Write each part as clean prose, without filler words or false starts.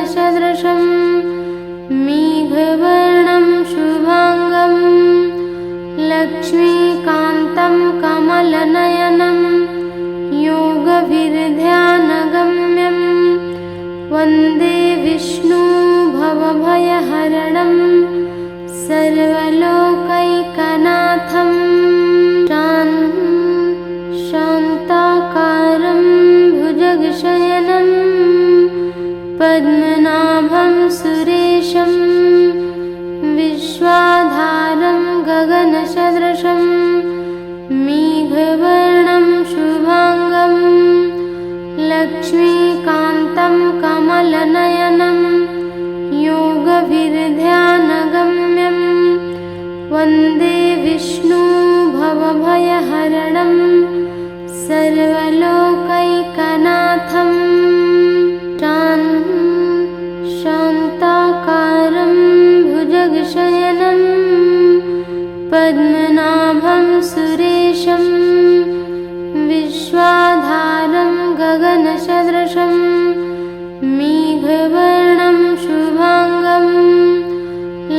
गगनसदृशं मेघवर्णं शुभांगं लक्ष्मीकान्तं कमलनयनं योगविर्ध्यानगम्यं वन्दे विष्णु भवभयहरणं सर्वलोकैकनाथं शान्ताकारं भुजगशयनं पद्मनाभं सुरेशं विश्वाधारं गगनसदृशं मेघवर्णं शुभांगं लक्ष्मीकान्तं कमलनयनं योगविर्ध्यानगम्यं वन्दे विष्णु भवभयहरणं सर्वलोकैकनाथं शान्ताकारं भुजगशयनं पद्मनाभं सुरेशं विश्वाधारं गगनसदृशं मेघवर्णं शुभांगं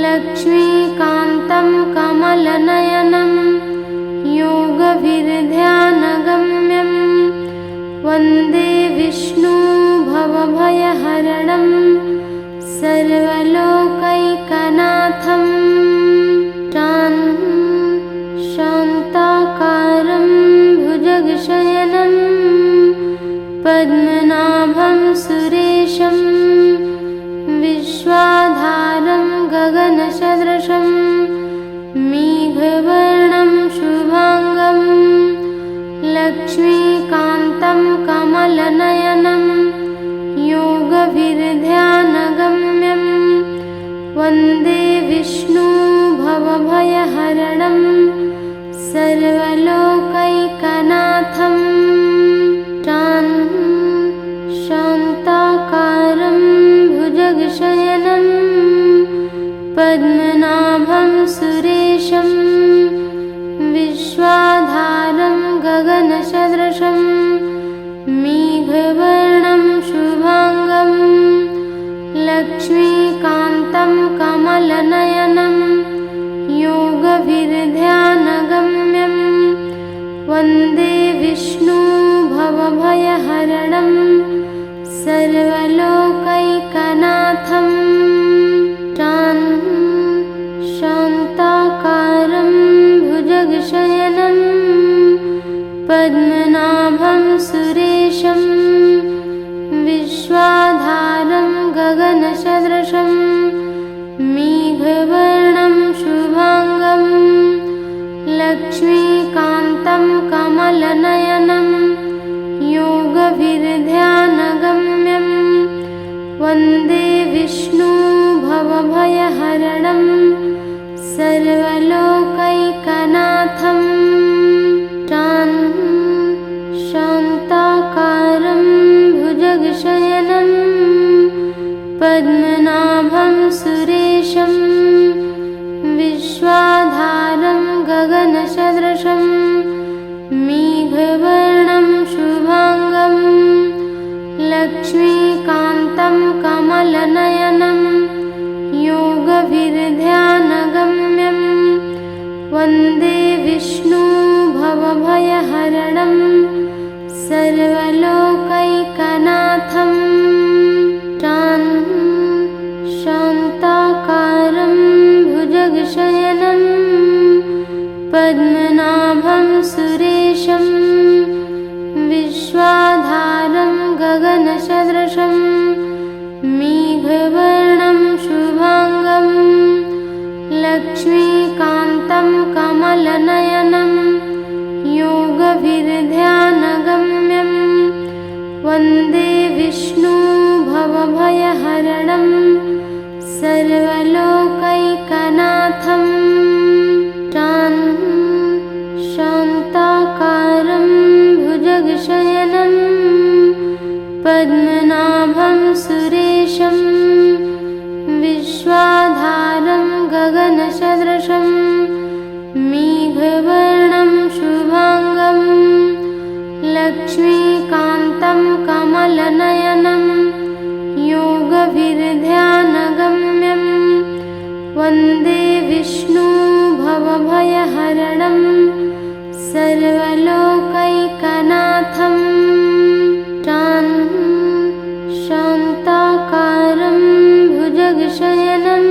लक्ष्मीकान्तं कमलनयनं योगविर्ध्यानगम्यं वन्दे विष्णु भवभयहरणं सर्वलोकैकनाथं शान्ताकारं भुजगशयनं पद्मनाभं सुरेशं विश्वाधारं गगनसदृशं मेघवर्णं शुभांगं लक्ष्मीकान्तं कमलनयनं योगविर्ध्यानगम्यं वन्दे विष्णु भवभयहरणं सर्वलोकैकनाथं शान्ताकारं भुजगशयनं पद्मनाभं सुरेशं विश्वाधारं गगनसदृशं मेघवर्णं शुभांगं लक्ष्मीकान्तं कमलनयनं योगविर्ध्यानगम्यं वन्दे विष्णु भवभयहरणं सर्वलोकैकनाथं शान्ताकारं भुजगशयनं पद्मनाभं सुरेशं विश्वाधारं गगनसदृशं मेघवर्णं शुभांगं लक्ष्मीकान्तं कमलनयनं योगविर्ध्यानगम्यं वन्दे विष्णु भवभयहरणं सर्वलोकैकनाथं शान्ताकारं भुजगशयनं पद्मनाभं सुरेशं विश्वाधारं गगनसदृशं मेघवर्णं शुभांगं लक्ष्मीकान्तं कमलनयनं योगविर्ध्यानगम्यं वन्दे विष्णु भवभयहरणं सर्वलोकैकनाथं शान्ताकारं भुजगशयनं पद्मनाभं सुरेशं विश्वाधारं गगनसदृशं मेघवर्णं शुभांगं लक्ष्मीकान्तं कमलनयनं योगविर्ध्यानगम्यं वन्दे विष्णु भवभयहरणं सर्वलोकैकनाथं शान्ताकारं भुजगशयनं पद्मनाभं सुरेशं विश्वाधारं गगनसदृशं मेघवर्णं शुभांगं लक्ष्मीकान्तं कमलनयनं योगविर्ध्यानगम्यं भवभयहरणं सर्वलोकैकनाथं शान्ताकारं भुजगशयनं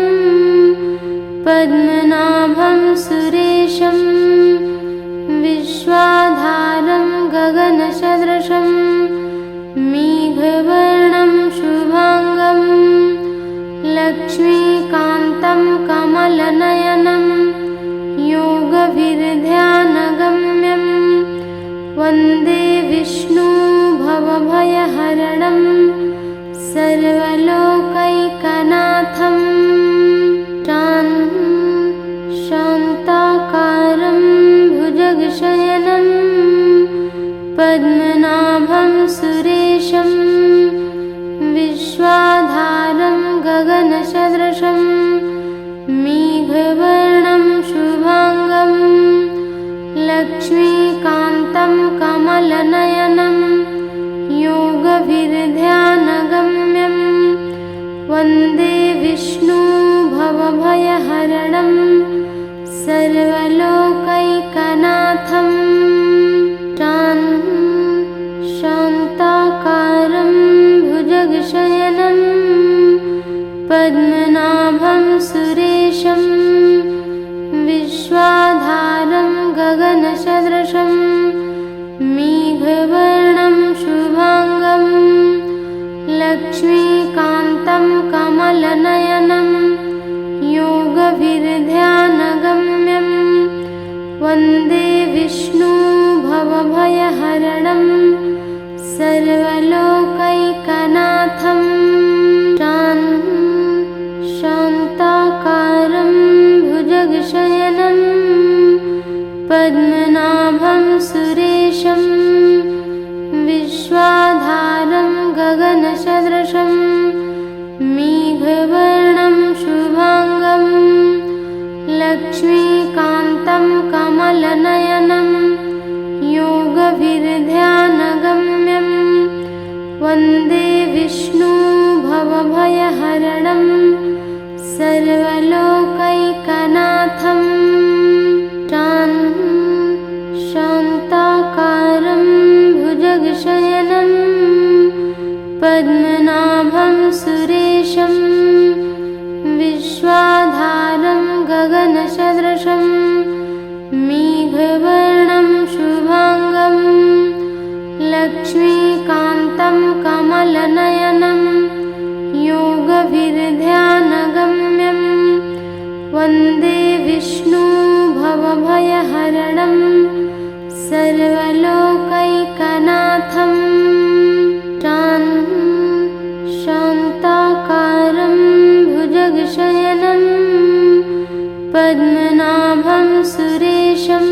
पद्मनाभं सुरेशं विश्वाधारं गगनसदृशं मेघवर्णं शुभांगं लक्ष्मीकान्तं कमलनयनं योगविर्ध्यानगम्यं वन्दे विष्णु भवभयहरणं सर्वलोकैकनाथं शान्ताकारं भुजगशयनं पद्मनाभं सुरेशं विश्वाधारं गगनसदृशं मेघवर्णं शुभांगं लक्ष्मीकान्तं कमलनयनं योगविर्ध्यानगम्यं वन्दे विष्णु भवभयहरणं सर्वलोकैकनाथं शान्ताकारं भुजगशयनं पद्मनाभं सुरेशं विश्वाधारं गगनसदृशं मेघवर्णं शुभांगं लक्ष्मीकान्तं कमलनयनं योगविर्ध्यानगम्यं वन्दे विष्णु भवभयहरणं सर्वलोकैकनाथं शान्ताकारं भुजगशयनं पद्मनाभं सुरेशं विश्वाधारं गगनसदृशं मेघवर्णं शुभांगं लक्ष्मीकान्तं कमलनयनं योगविर्ध्यानगम्यं वन्दे विष्णु भवभयहरणं सर्वलोकैकनाथं शान्ताकारं भुजगशयनं पद्मनाभं सुरेशं विश्वाधारं गगनसदृशं मेघवर्णं शुभांगं लक्ष्मीकान्तं कमलनयनं योगविर्ध्यानगम्यं वन्दे विष्णु भवभयहरणं सर्वलोकैकनाथं शान्ताकारं भुजगशयनं पद्मनाभं सुरेशं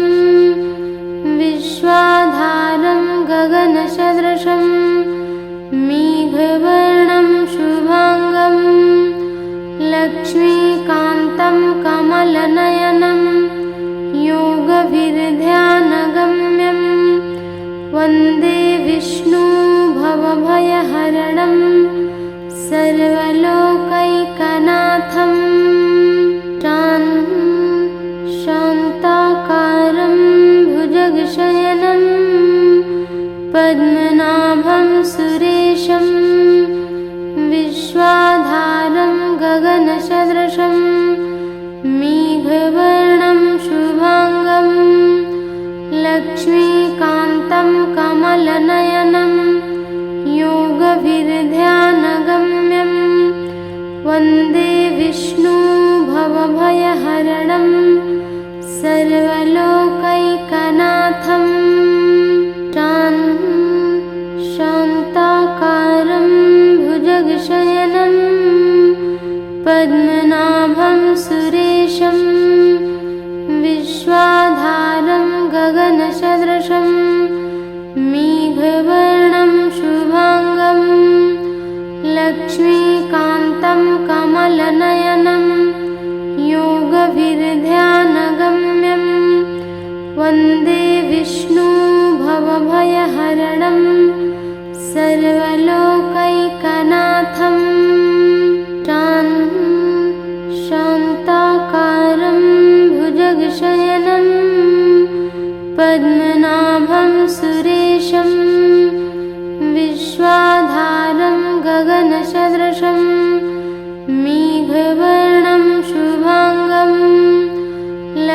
विश्वाधारं गगनसदृशं मेघवर्णं शुभांगं लक्ष्मीकान्तं कमलनयनं योगविर्ध्यानगम्यं वन्दे विष्णु भवभयहरणं सर्वलोकैकनाथं शान्ताकारं भुजगशयनं पद्मनाभं सुरेशं विश्वाधारं गगनसदृशं मेघवर्णं शुभांगं लक्ष्मीकान्तं कमलनयनं योगविर्ध्यानगम्यं वन्दे विष्णु भवभयहरणं सर्वलोकैकनाथं शान्ताकारं भुजगशयनं पद्मनाभं सुरेशं विश्वाधारं गगनसदृशं मेघवर्णं शुभांगं लक्ष्मीकान्तं कमलनयनं योगविर्ध्यानगम्यं वन्दे विष्णु भवभयहरणं सर्वलोकैकनाथं शान्ताकारं भुजगशयनं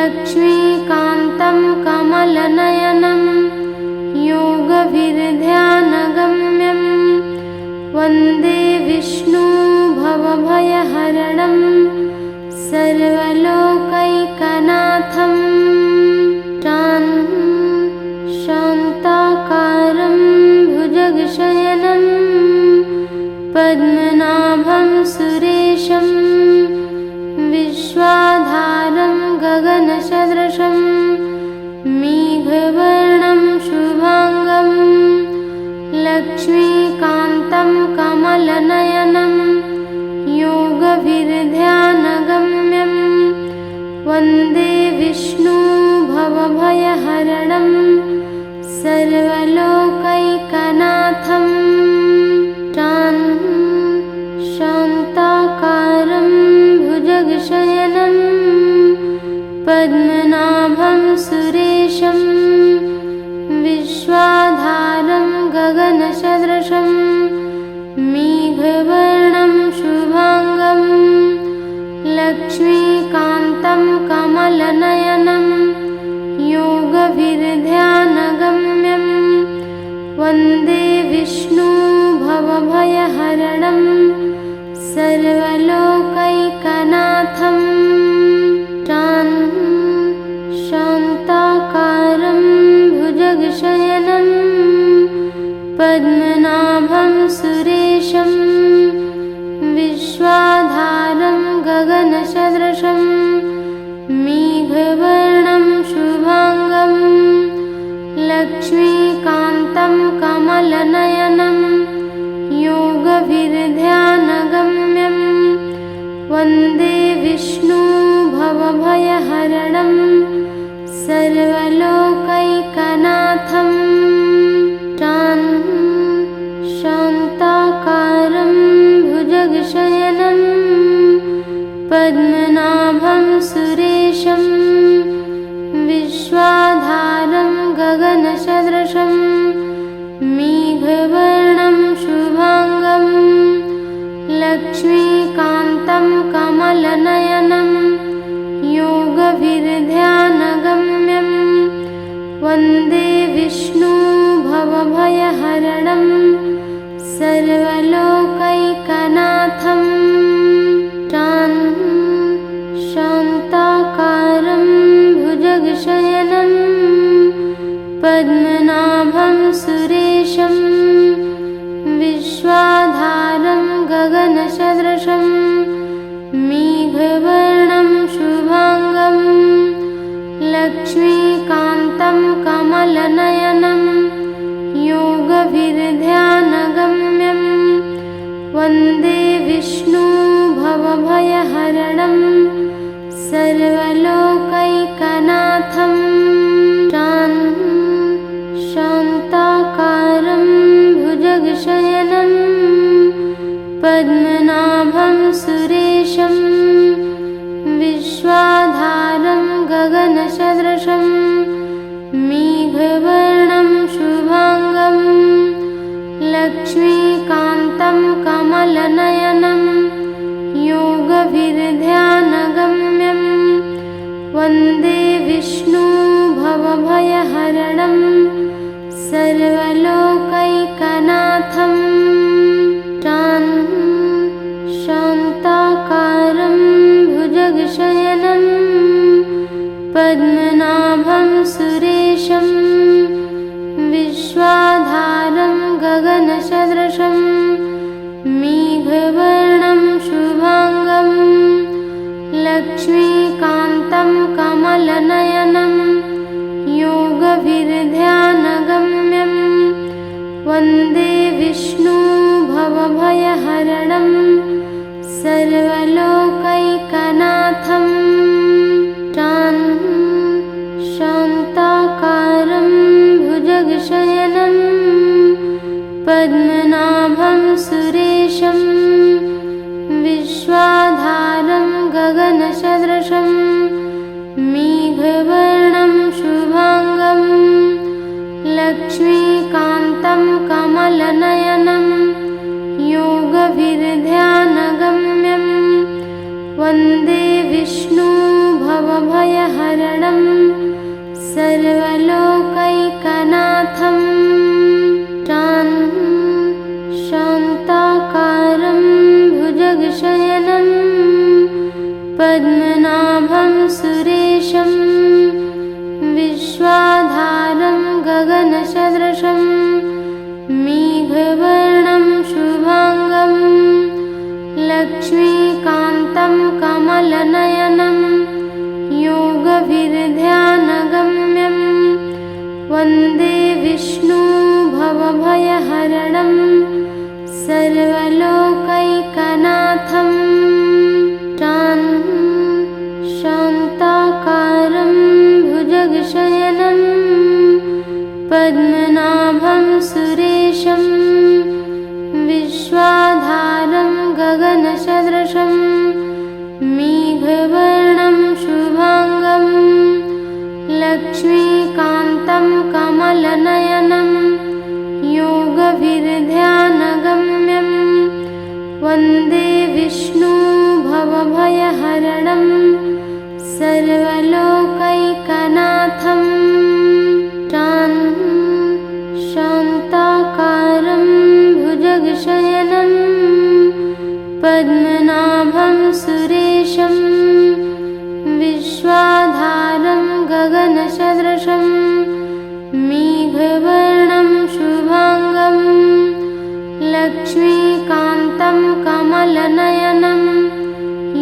लक्ष्मीकान्तं कमलनयनं योगविर्ध्यानगम्यं वन्दे विष्णु भवभयहरणं सर्वलोकैकनाथं शान्ताकारं भुजगशयनं पद्मनाभं सुरेशं विश्वाधारं गगनसदृशं मेघवर्णं शुभांगं लक्ष्मीकान्तं कमलनयनं योगविर्ध्यानगम्यं वन्दे विष्णु भवभयहरणं सर्वलोकैकनाथं शान्ताकारं भुजगशयनं पद्मनाभं सुरेशं विश्वाधारं गगनसदृशं मेघवर्णं शुभांगं लक्ष्मीकान्तं कमलनयनं योगविर्ध्यानगम्यं वन्दे विष्णु भवभयहरणं सर्वलोकैकनाथं शान्ताकारं भुजगशयनं पद्मनाभं सुरेशं विश्वाधारं गगनसदृशं मेघवर्णं शुभांगं लक्ष्मीकान्तं कमलनयनं योगविर्ध्यानगम्यं वन्दे विष्णु भवभयहरणं सर्वलोकैकनाथं शान्ताकारं भुजगशयनं पद्मनाभं सुरेशं विश्वाधारं गगनसदृशं मेघवर्णं शुभांगं लक्ष्मीकान्तं कमलनयनं योगविर्ध्यानगम्यं वन्दे विष्णु भवभयहरणं सर्वलोकैकनाथं शान्ताकारं भुजगशयनं पद्मनाभं सुरेशं विश्वाधारं गगनसदृशं मेघवर्णं शुभांगं लक्ष्मीकान्तं कमलनयनं योगविर्ध्यानगम्यं वन्दे विष्णु भवभयहरणं सर्वलोकैकनाथं शान्ताकारं भुजगशयनं पद्मनाभं सुरेशं विश्वाधारं गगनसदृशं मेघवर्णं शुभांगं लक्ष्मीकान्तं कमलनयनं योगविर्ध्यानगम्यं वन्दे विष्णु भवभयहरणं सर्वलोकैकनाथं शान्ताकारं भुजगशयनं पद्मनाभं सुरेशं विश्वाधारं गगनसदृशं मेघवर्णं शुभांगं लक्ष्मीकान्तं कमलनयनं योगविर्ध्यानगम्यं वन्दे विष्णु भवभयहरणं सर्वलोकैकनाथं शान्ताकारं भुजगशयनं पद्मनाभं सुरेशं विश्वाधारं गगनसदृशं मेघवर्णं शुभांगं लक्ष्मीकान्तं कमलनयनं योगविर्ध्यानगम्यं वन्दे विष्णु भव भवभयहरणं सर्वलोकैकनाथं शान्ताकारं भुजगशयनं पद्मनाभं सुरेशं विश्वाधारं गगनसदृशं मेघवर्णं शुभांगं लक्ष्मीकान्तं कमलनयनं योगभिर्ध्यानगम्यं वन्दे विष्णु भवभयहरणं सर्वलोकैकनाथं शान्ताकारं भुजगशयनं पद्मनाभं सुरेशं विश्वाधारं गगनसदृशं मेघवर्णं शुभांगं लक्ष्मीकान्तं कमलनयनं योगभिर्ध्यानगम्यं वन्दे विष्णु भवभयहरणं सर्वलोकैकनाथं शान्ताकारं भुजगशयनं पद्मनाभं सुरेशं विश्वाधारं गगनसदृशं मेघवर्णं शुभांगं लक्ष्मीकान्तं कमलनयनं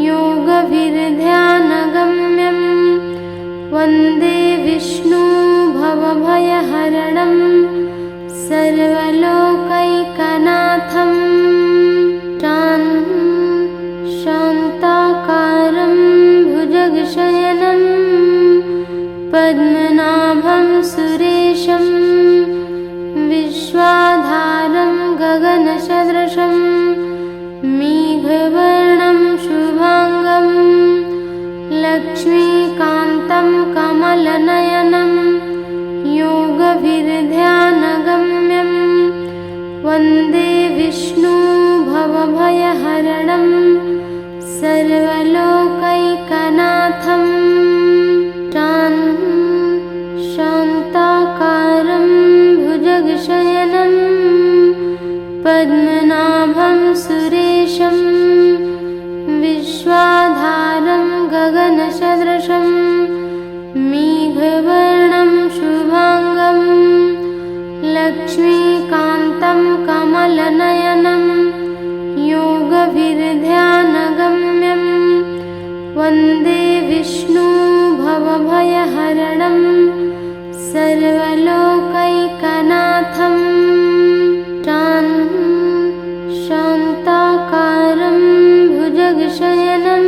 योगभिर्ध्यानगम्यं वन्दे विष्णु भवभयहरणं सर्वलोकैकनाथं शान्ताकारं भुजगशयनं पद्मनाभं सुरेशं विश्वाधारं गगनसदृशं मेघवर्णं शुभांगं लक्ष्मीकान्तं कमलनयनं योगभिर्ध्यानगम्यं वन्दे विष्णु भवभयहरणं सर्वलोकैकनाथं शान्ताकारं भुजगशयनं पद्मनाभं सुरेशं विश्वाधारं गगनसदृशं मेघवर्णं शुभांगं लक्ष्मीकान्तं कमलनयनं योगभिर्ध्यानगम्यं वन्दे विष्णु भवभयहरणं सर्वलोकैकनाथं शान्ताकारं भुजगशयनं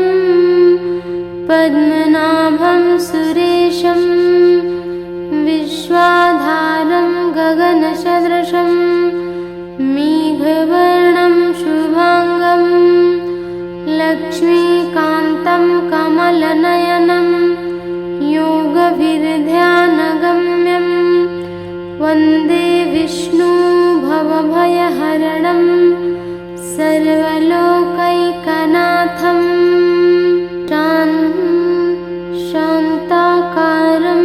पद्मनाभं सुरेशं विश्वाधारं गगनसदृशं मेघवर्णं शुभांगं लक्ष्मीकान्तं कमलनयनं योगभिर्ध्यानगम्यं वन्दे विष्णु भवभयहरणं सर्वलोकैकनाथं शान्ताकारं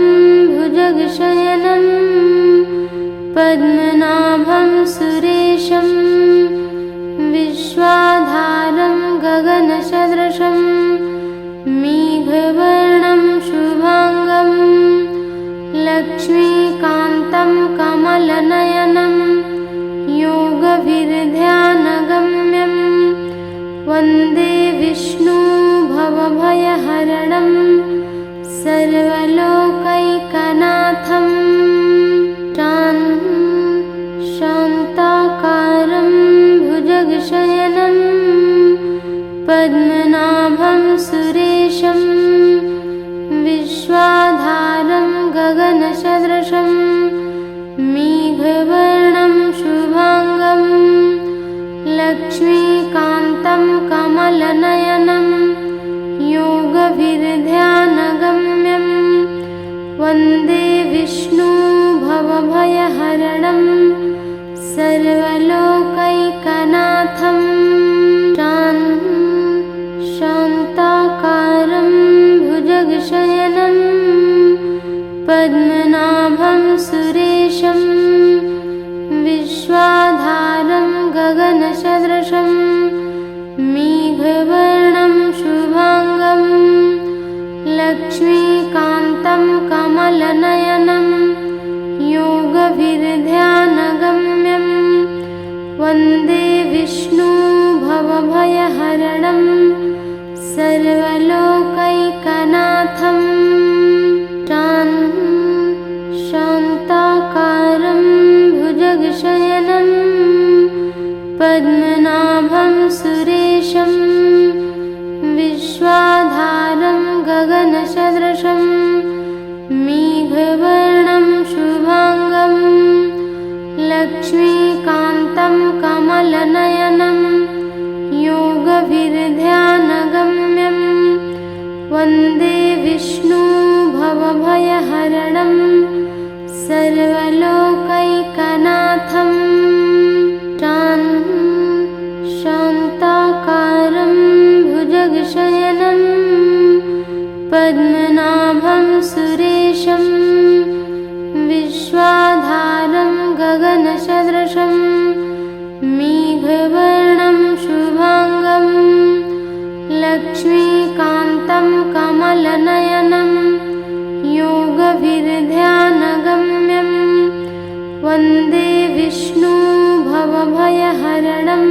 भुजगशयनं पद्मनाभं सुरेशं विश्वाधारं गगनसदृशं मेघवर्णं शुभांगं लक्ष्मीकान्तं कमलनयनं योगभिर्ध्यानगम्यं वन्दे विष्णु भवभयहरणं सर्वलोकैकनाथं शान्ताकारं भुजगशयनं पद्मनाभं सुरेशं विश्वाधारं गगनसदृशं मेघवर्णं शुभांगं लक्ष्मीकान्तं कमलनयनं योगभिर्ध्यानगम्यं वन्दे विष्णु भवभयहरणं सर्वलोकैकनाथं शान्ताकारं भुजगशयनं पद्मनाभं सुरेशं विश्वाधारं गगनसदृशं मेघवर्णं शुभांगं लक्ष्मीकान्तं कमलनयनं योगविर्ध्यानगम्यं वन्दे विष्णु भवभयहरणं सर्वलोकैकनाथं शान्ताकारं भुजगशयनं पद्मनाभं सुरेशं विश्वाधारं गगनसदृशं मेघवर्णं शुभांगं लक्ष्मीकान्तं कमलनयनं योगविर्ध्यानगम्यं वन्दे विष्णु भवभयहरणं सर्वलोकैकनाथं शान्ताकारं भुजगशयनं पद्मनाभं सुरेशं विश्वाधारं गगनसदृशं मेघवर्णं शुभांगं लक्ष्मीकान्तं कमलनयनं योगविर्ध्यानगम्यं वन्दे विष्णु भवभयहरणं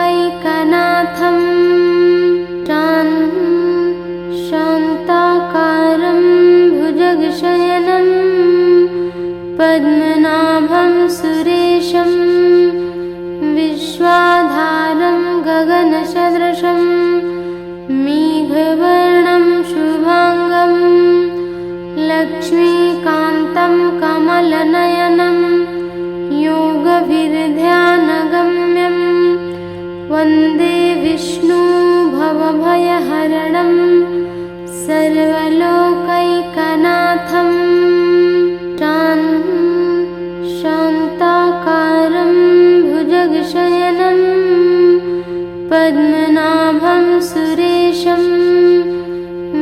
सर्वलोकैकनाथं शान्ताकारं भुजगशयनं पद्मनाभं सुरेशं विश्वाधारं गगनसदृशं मेघवर्णं शुभांगं लक्ष्मीकान्तं कमलनयनं योगविर्ध्यानगम्यं वन्दे विष्णु भवभयहरणं सर्वलोकैकनाथं शान्ताकारं भुजगशयनं पद्मनाभं सुरेशं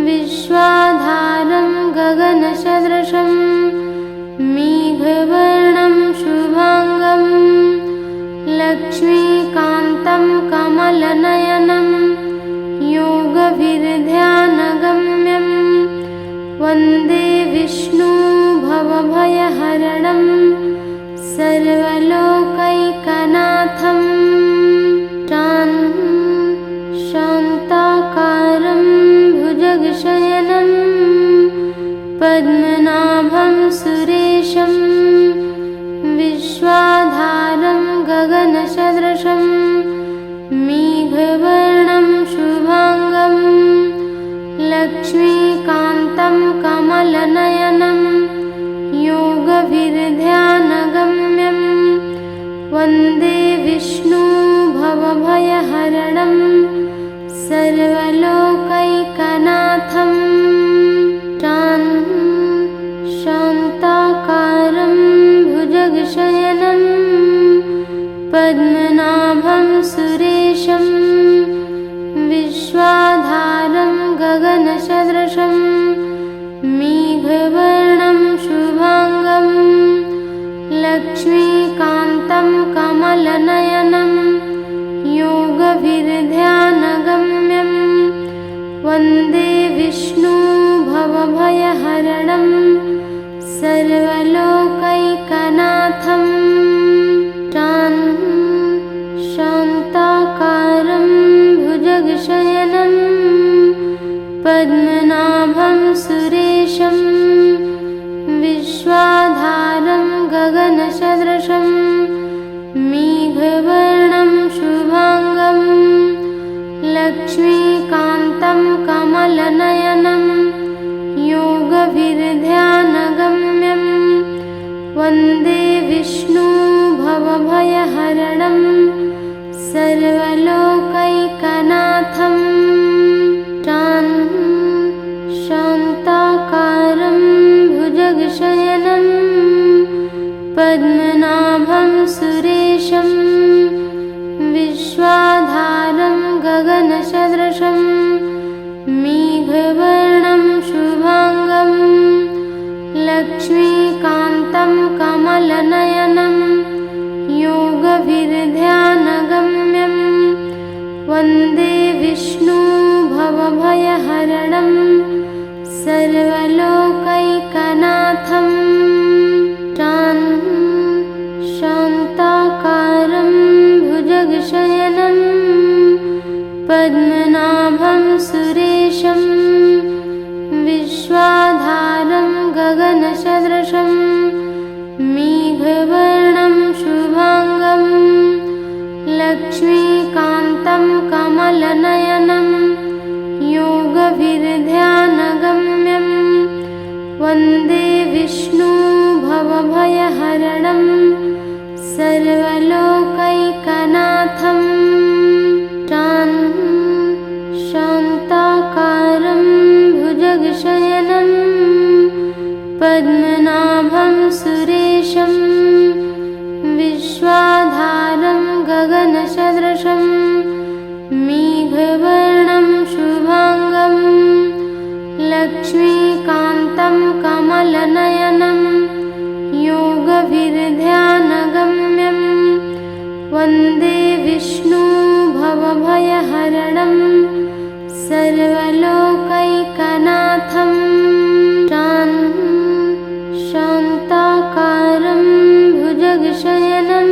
विश्वाधारं गगनसदृशं मेघवर्णं शुभांगं लक्ष्मीकान्तं कमलनयनं योगविर्ध्यानगम्यं वन्दे विष्णु भवभयहरणं सर्वलोकैकनाथं शान्ताकारं भुजगशयनं पद्मनाभं सुरेशं विश्वाधारं गगनसदृशं मेघवर्णं शुभांगं लक्ष्मीकान्तं कमलनयनं योगविर्ध्यानगम्यं वन्दे विष्णु भवभयहरणं सर्वलोकैकनाथं शान्ताकारं भुजगशयनं पद्मनाभं सुरेशं विश्वाधारं गगनसदृशं मेघवर्णं शुभांगं लक्ष्मीकान्तं कमलनयनं योगविर्ध्यानगम्यं वन्दे विष्णु भवभयहरणं सर्वलोकैकनाथं शान्ताकारं भुजगशयनं पद्मनाभं सुरेशं विश्वाधारं गगनसदृशं मेघवर्णं शुभांगं लक्ष्मीकान्तं कमलनयनं योगविर्ध्यानगम्यं वन्दे विष्णु भवभयहरणं सर्वलोकैकनाथं शान्ताकारं भुजगशयनं पद्मनाभं सुरेशं विश्वाधारं गगनसदृशं मेघवर्णं शुभांगं लक्ष्मीकान्तं कमलनयनं योगविर्ध्यानगम्यं वन्दे विष्णु भवभयहरणं सर्वलोकैकनाथं शान्ताकारं भुजगशयनं पद्मनाभं सुरेशं विश्वाधारं गगनसदृशं मेघवर्णं शुभांगं लक्ष्मीकान्तं कमलनयनं योगविर्ध्यानगम्यं वन्दे विष्णु भवभयहरणं सर्वलोकैकनाथं शान्ताकारं भुजगशयनं पद्मनाभं सुरेशं विश्वाधारं गगनसदृशं मेघवर्णं शुभांगं लक्ष्मीकान्तं कमलनयनं योगविर्ध्यानगम्यं वन्दे विष्णु भवभयहरणं सर्वलोकैकनाथं शान्ताकारं भुजगशयनं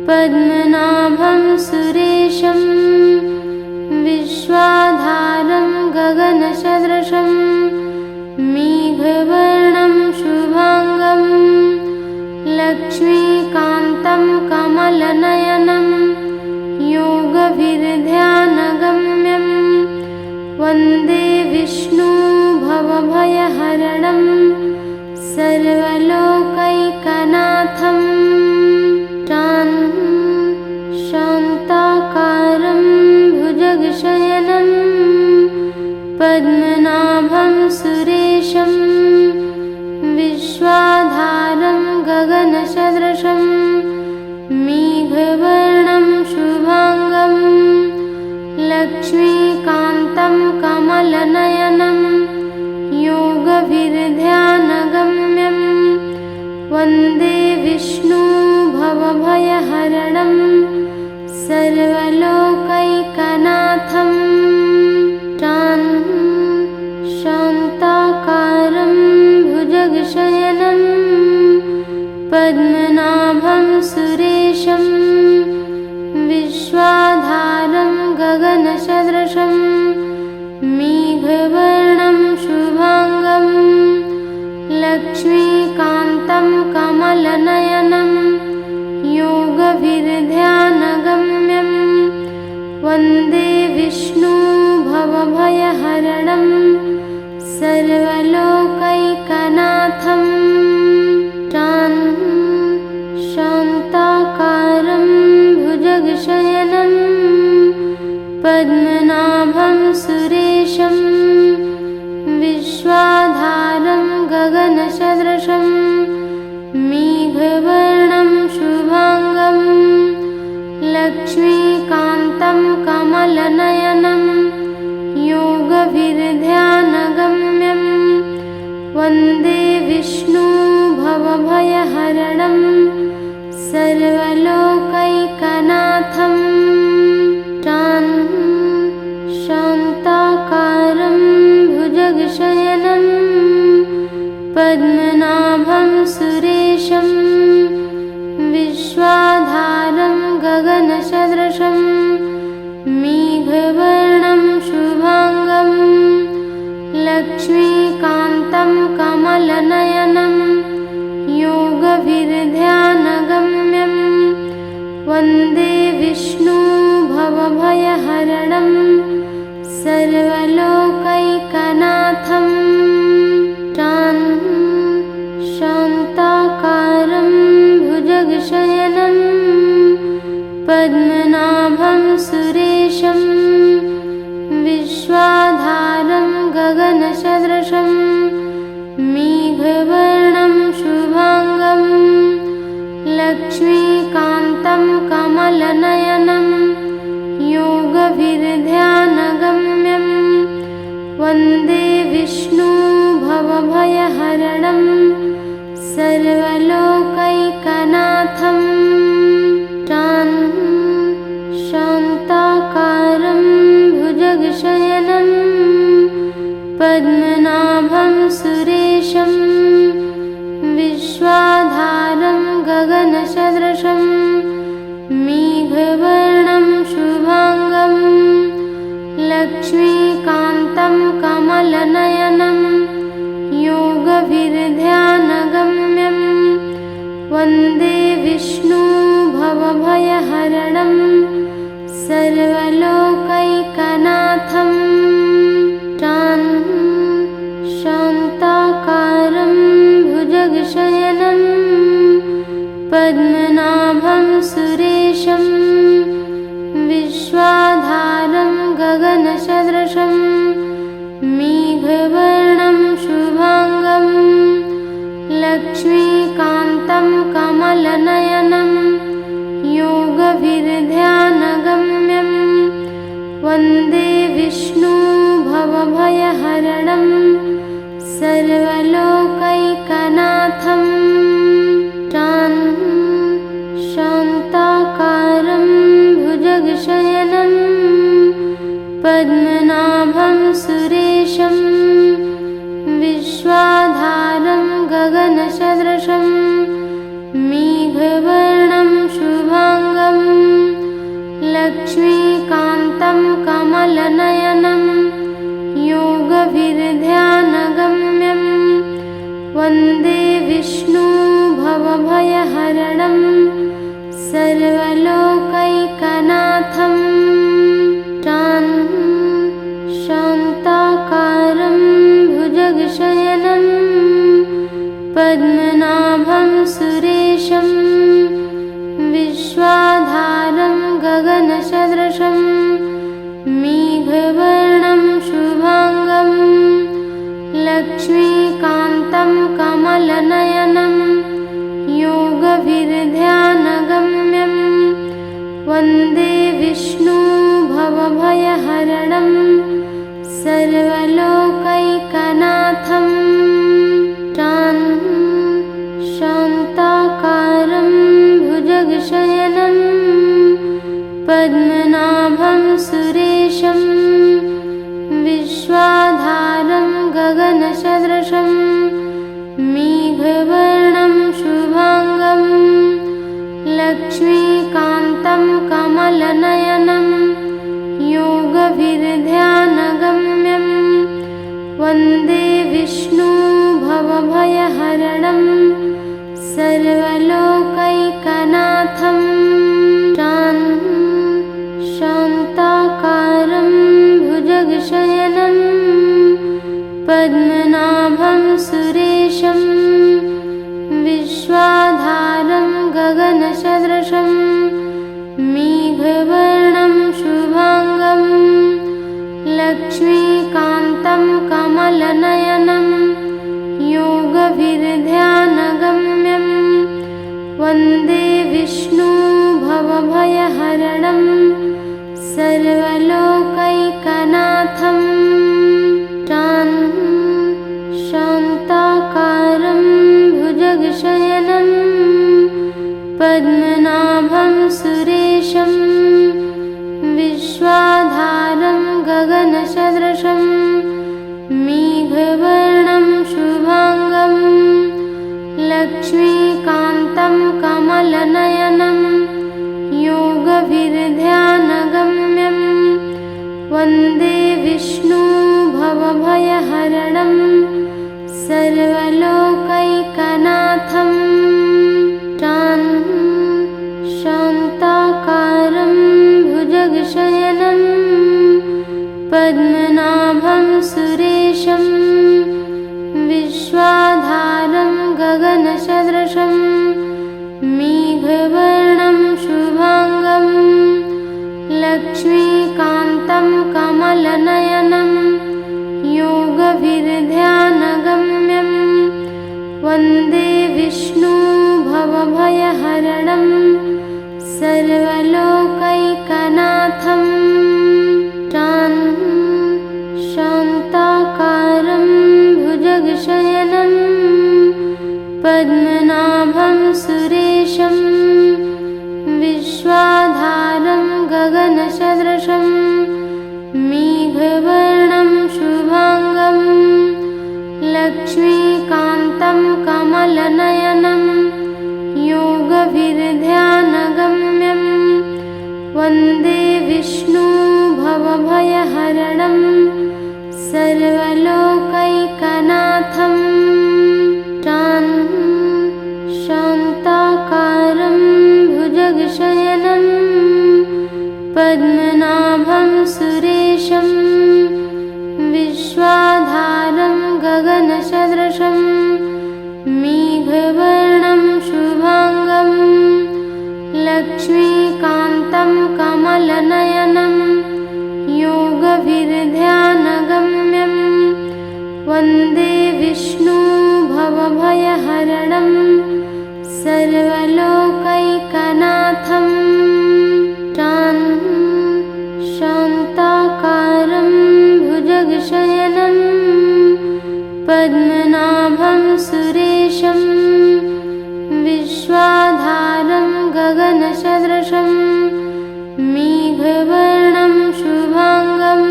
पद्मनाभं सुरेशं विश्वाधारं गगनसदृशं मेघवर्णं शुभांगं लक्ष्मीकान्तं कमलनयनं योगविर्ध्यानगम्यं वन्दे विष्णु भवभयहरणं सर्वलोकैकनाथं शान्ताकारं भुजगशयनं पद्मनाभं सुरेशं विश्वाधारं गगनसदृशं मेघवर्णं शुभांगं लक्ष्मीकान्तं कमलनयनं योगविर्ध्यानगम्यं वन्दे विष्णु भवभयहरणं सर्वलोकैकनाथं शान्ताकारं भुजगशयनं पद्मनाभं सुरेशं विश्वाधारं गगनसदृशं मेघवर्णं शुभांगं लक्ष्मीकान्तं कमलनयनं योगविर्ध्यानगम्यं वन्दे विष्णु भवभयहरणं सर्वलोकैकनाथं शान्ताकारं भुजगशयनं पद्मनाभं सुरेशं विश्वाधारं गगनसदृशं मेघवर्णं शुभांगं लक्ष्मीकान्तं कमलनयनं योगविर्ध्यानगम्यं वन्दे विष्णु भवभयहरणं सर्वलोकैकनाथं शान्ताकारं भुजगशयनं पद्मनाभं सुरेशं विश्वाधारं गगनसदृशं मेघवर्णं शुभांगं लक्ष्मीकान्तं कमलनयनं योगविर्ध्यानगम्यं वन्दे विष्णु भवभयहरणं सर्वलोकैकनाथं शान्ताकारं भुजगशयनं पद्मनाभं सुरेशं विश्वाधारं गगनसदृशं मेघवर्णं शुभांगं लक्ष्मीकान्तं कमलनयनं योगविर्ध्यानगम्यं वन्दे विष्णु भवभयहरणं पद्मनाभं सुरेशं विश्वाधारं गगनसदृशं मेघवर्णं शुभांगं लक्ष्मीकान्तं कमलनयनं योगविध्यानगम्यं वन्दे विष्णु भवभयहरणं सर्वलोकैकनाथं शान्ताकारं भुजगशयनं पद्मनाभं सुरेशं विश्वाधारं गगनसदृशं मेघवर्णं शुभांगं लक्ष्मीकान्तं कमलनयनं योगविध्यानगम्यं वन्दे विष्णु भवभयहरणं सर्वलोकैकनाथं शान्ताकारं भुजगशयनं पद्मनाभं सुरेशं विश्वाधारं गगनसदृशं मेघवर्णं शुभांगं लक्ष्मीकान्तं कमलनयनं योगविध्यानगम्यं वन्दे विष्णु भवभयहरणं सर्वलोकैकनाथं शान्ताकारं भुजगशयनं पद्मनाभं सुरेशं विश्वाधारं गगनसदृशं मेघवर्णं शुभांगं लक्ष्मीकान्तं कमलनयनं योगविध्यानगम्यं वन्दे विष्णु भवभयहरणं सर्वलोकैकनाथं शान्ताकारं भुजगशयनं पद्मनाभं सुरेशं विश्वाधारं गगनसदृशं मेघवर्णं शुभांगं लक्ष्मीकान्तं कमलनयनं योगविध्यानगम्यं वन्दे विष्णु भवभयहरणं सर्वलोकैकनाथं शान्ताकारं भुजगशयनं पद्मनाभं सुरेशं विश्वाधारं गगनसदृशं मेघवर्णं शुभांगं लक्ष्मीकान्तं कमलनयनं योगविध्यानगम्यं वन्दे विष्णु भवभयहरणं सर्वलोकैकनाथं शान्ताकारं भुजगशयनं पद्मनाभं सुरेशं विश्वाधारं गगनसदृशं मेघवर्णं शुभांगं लक्ष्मीकान्तं कमलनयनं योगविध्यानगम्यं वन्दे विष्णु भवभयहरणं सर्वलोकैकनाथं शान्ताकारं भुजगशयनं पद्मनाभं सुरेशं विश्वाधारं गगनसदृशं मेघवर्णं शुभांगं लक्ष्मीकान्तं कमलनयनं योगविध्यानगम्यं वन्दे विष्णु भवभयहरणं सर्वलोकैकनाथं शान्ताकारं भुजगशयनं पद्मनाभं सुरेशं विश्वाधारं गगनसदृशं लक्ष्मीकान्तं कमलनयनं योगविर्ध्यानगम्यं वन्दे विष्णु भवभयहरणं सर्वलोकैकनाथं शान्ताकारं भुजगशयनं पद्मनाभं सुरेशं विश्वाधारं गगनसदृशं मेघवर्णं शुभांगं लक्ष्मीकान्तं कमलनयनं योगविर्ध्यानगम्यं वन्दे विष्णु भवभयहरणं सर्वलोकैकनाथं शान्ताकारं भुजगशयनं पद्मनाभं सुरेशं विश्वाधारं गगनसदृशं मेघवर्णं शुभांगं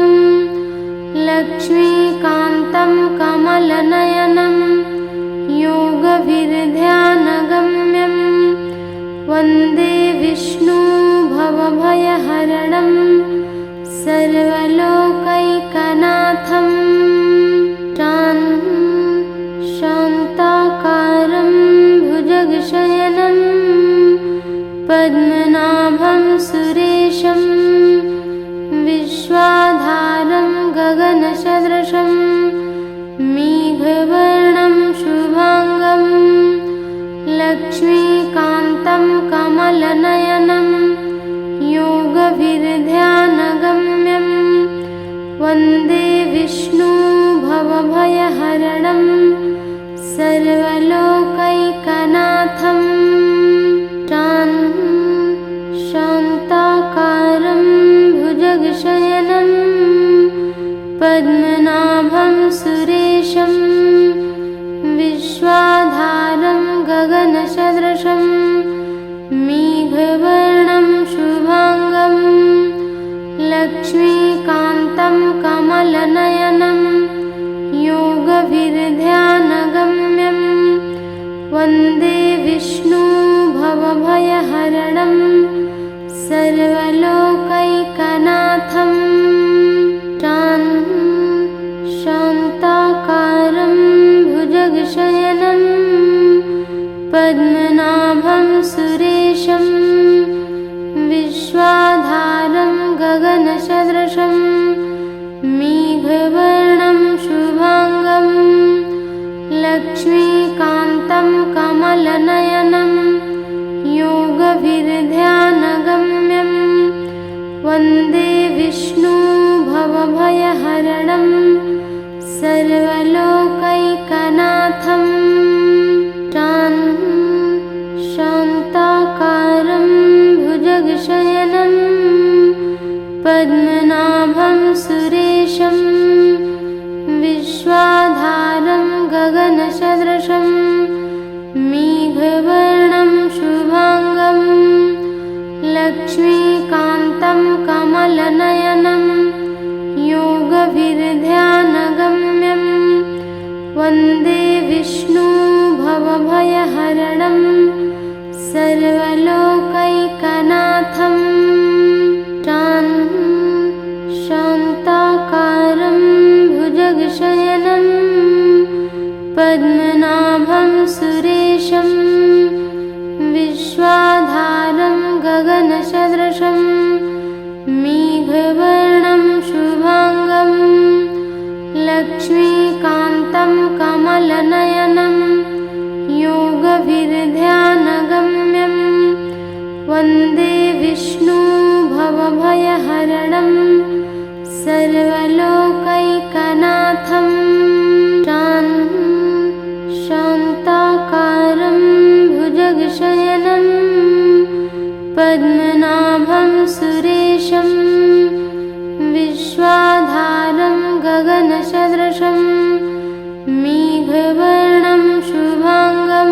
लक्ष्मीकान्तं कमलनयनं योगविर्ध्यानगम्यं वन्दे विष्णु भवभयहरणं सर्वलोकैकनाथं शान्ताकारं भुजगशयनं पद्मनाभं सुरेशं विश्वाधारं गगनसदृशं मेघवर्णं शुभांगं लक्ष्मीकान्तं कमलनयनं योगविर्ध्यानगम्यं वन्दे विष्णु भवभयहरणं सर्वलोकैकनाथं शान्ताकारं भुजगशयनं पद्मनाभं सुरेशं विश्वाधारं गगनसदृशं मेघवर्णं शुभांगं लक्ष्मीकान्तं कमलनयनं योगविर्ध्यानगम्यं वन्दे विष्णु भवभयहरणं सर्वलोकैकनाथं शान्ताकारं भुजगशयनं पद्मनाभं सुरेशं विश्वाधारं गगनसदृशं मेघवर्णं शुभांगं लक्ष्मीकान्तं कमलनयनं योगविर्ध्यानगम्यं वन्दे विष्णु भवभयहरणं सर्वलोकैकनाथं शान्ताकारं भुजगशयनं पद्मनाभं सुरेशं विश्वाधारं गगनसदृशं मेघवर्णं शुभांगं लक्ष्मीकान्तं कमलनयनं योगविर्ध्यानगम्यं वन्दे विष्णु भवभयहरणं सर्वलोकैकनाथं शान्ताकारं भुजगशयनं पद्मनाभं सुरेशं विश्वाधारं गगनसदृशं मेघवर्णं शुभांगं लक्ष्मीकान्तं कमलनयनं योगविर्ध्यानगम्यं वन्दे विष्णु भवभयहरणं सर्वलोकैकनाथं शान्ताकारं भुजगशयनं पद्मनाभं सुरेशं विश्वाधारं गगनसदृशं मेघवर्णं शुभांगं लक्ष्मीकान्तं कमलनयनं योगविर्ध्यानगम्यं वन्दे विष्णु भवभयहरणं सर्वलोकैकनाथं शान्ताकारं भुजगशयनं पद्मनाभं सुरेशं विश्वाधारं गगनसदृशं मेघवर्णं शुभांगं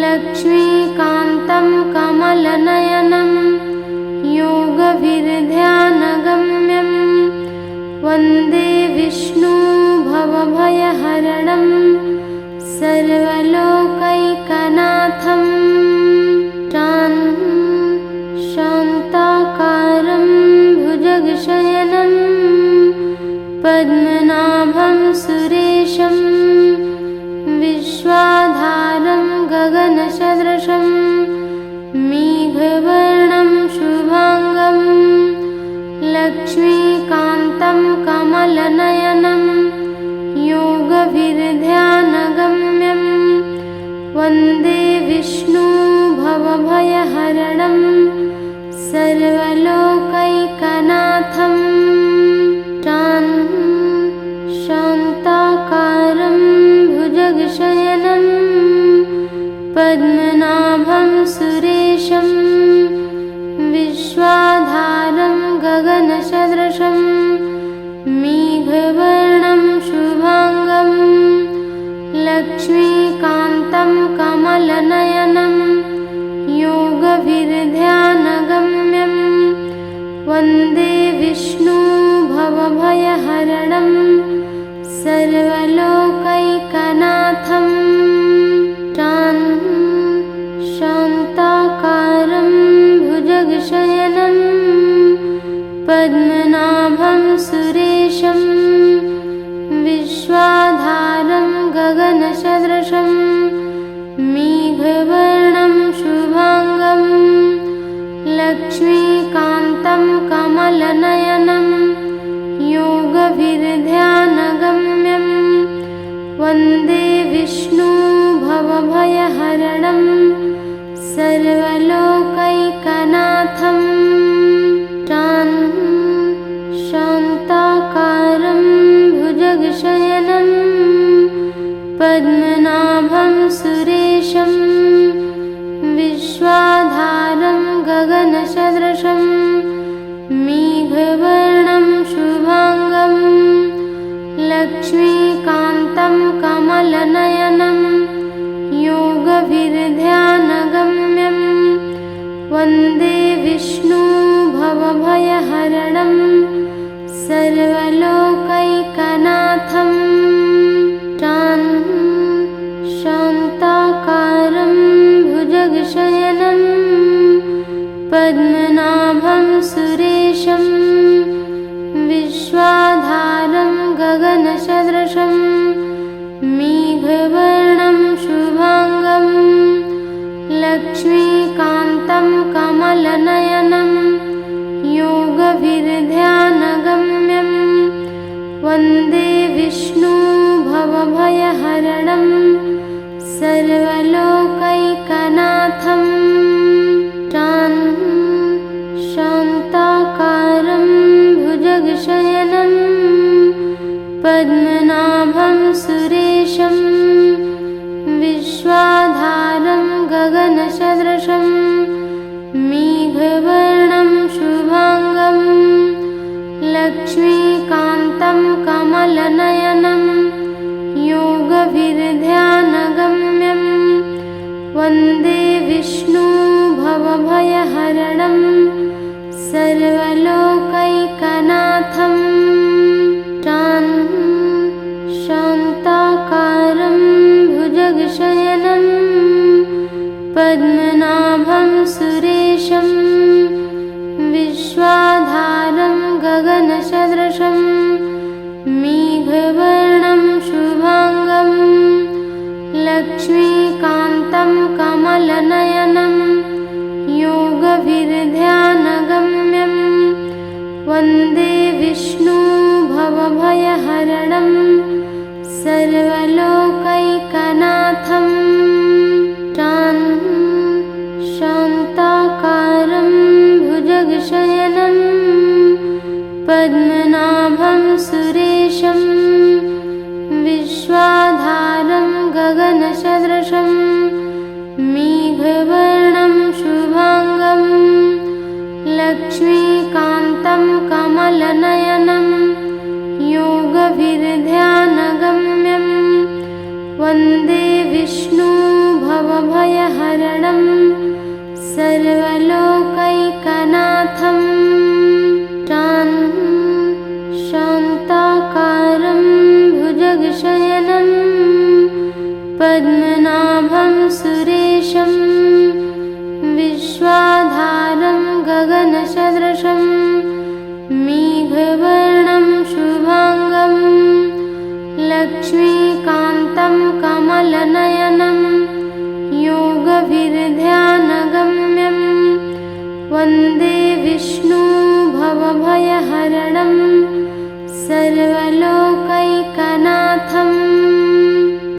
लक्ष्मीकान्तं कमलनयनं योगविर्ध्यानगम्यं वन्दे विष्णु भव भवभयहरणं सर्वलोकैकनाथं शान्ताकारं भुजगशयनं पद्मनाभं सुरेशं विश्वाधारं गगनसदृशं मेघवर्णं शुभांगं लक्ष्मीकान्तं कमलनयनं योगविर्ध्यानगम्यं वन्दे विष्णु भवभयहरणं सर्वलोकैकनाथं शान्ताकारं भुजगशयनं पद्मनाभं सुरेशं विश्वाधारं गगनसदृशं मेघवर्णं शुभांगं लक्ष्मीकान्तं कमलनयनं योगविर्ध्यानगम्यं वन्दे विष्णु भवभयहरणं सर्वलोकैकनाथं शान्ताकारं भुजगशयनं पद्मनाभं सुरेशं विश्वाधारं गगनसदृशं मेघवर्णं शुभांगं लक्ष्मीकान्तं कमलनयनं योगविर्ध्यानगम्यं वन्दे विष्णु भवभयहरणं सर्वलोकैकनाथं शान्ताकारं भुजगशयनं पद्मनाभं सुरेशं विश्वाधारं गगनसदृशं मेघवर्णं शुभांगं लक्ष्मीकान्तं कमलनयनं योगविर्ध्यानगम्यं वन्दे विष्णु भवभयहरणं सर्वलोकैकनाथं शान्ताकारं भुजगशयनं पद्मनाभं सुरेशं विश्वाधारं गगनसदृशं मेघवर्णं शुभांगं लक्ष्मीकान्तं कमलनयनं योगविर्ध्यानगम्यं वन्दे विष्णु भवभयहरणं सर्वलोकैकनाथं शान्ताकारं भुजगशयनं पद्मनाभं सुरेशं विश्वाधारं गगनसदृशं मेघवर्णं शुभांगं लक्ष्मीकान्तं कमलनयनं योगविर्ध्यानगम्यं वन्दे विष्णु भवभयहरणं सर्वलोकैकनाथं शान्ताकारं भुजगशयनं पद्मनाभं सुरेशं विश्वाधारं गगनसदृशं मेघवर्णं शुभांगं लक्ष्मीकान्तं कमलनयनं योगविर्ध्यानगम्यं वन्दे विष्णु भवभयहरणं सर्वलोकैकनाथं शान्ताकारं भुजगशयनं पद्मनाभं सुरेशं विश्वाधारं गगनसदृशं मेघवर्णं शुभांगं लक्ष्मीकान्तं कमलनयनं योगविर्ध्यानगम्यं वन्दे विष्णु भवभयहरणं सर्वलोकैकनाथं शान्ताकारं भुजग पद्मनाभं सुरेशं विश्वाधारं गगनसदृशं मेघवर्णं शुभांगं लक्ष्मीकान्तं कमलनयनं योगभिर्ध्यानगम्यं वन्दे विष्णु भवभयहरणं सर्वलोकैकनाथम्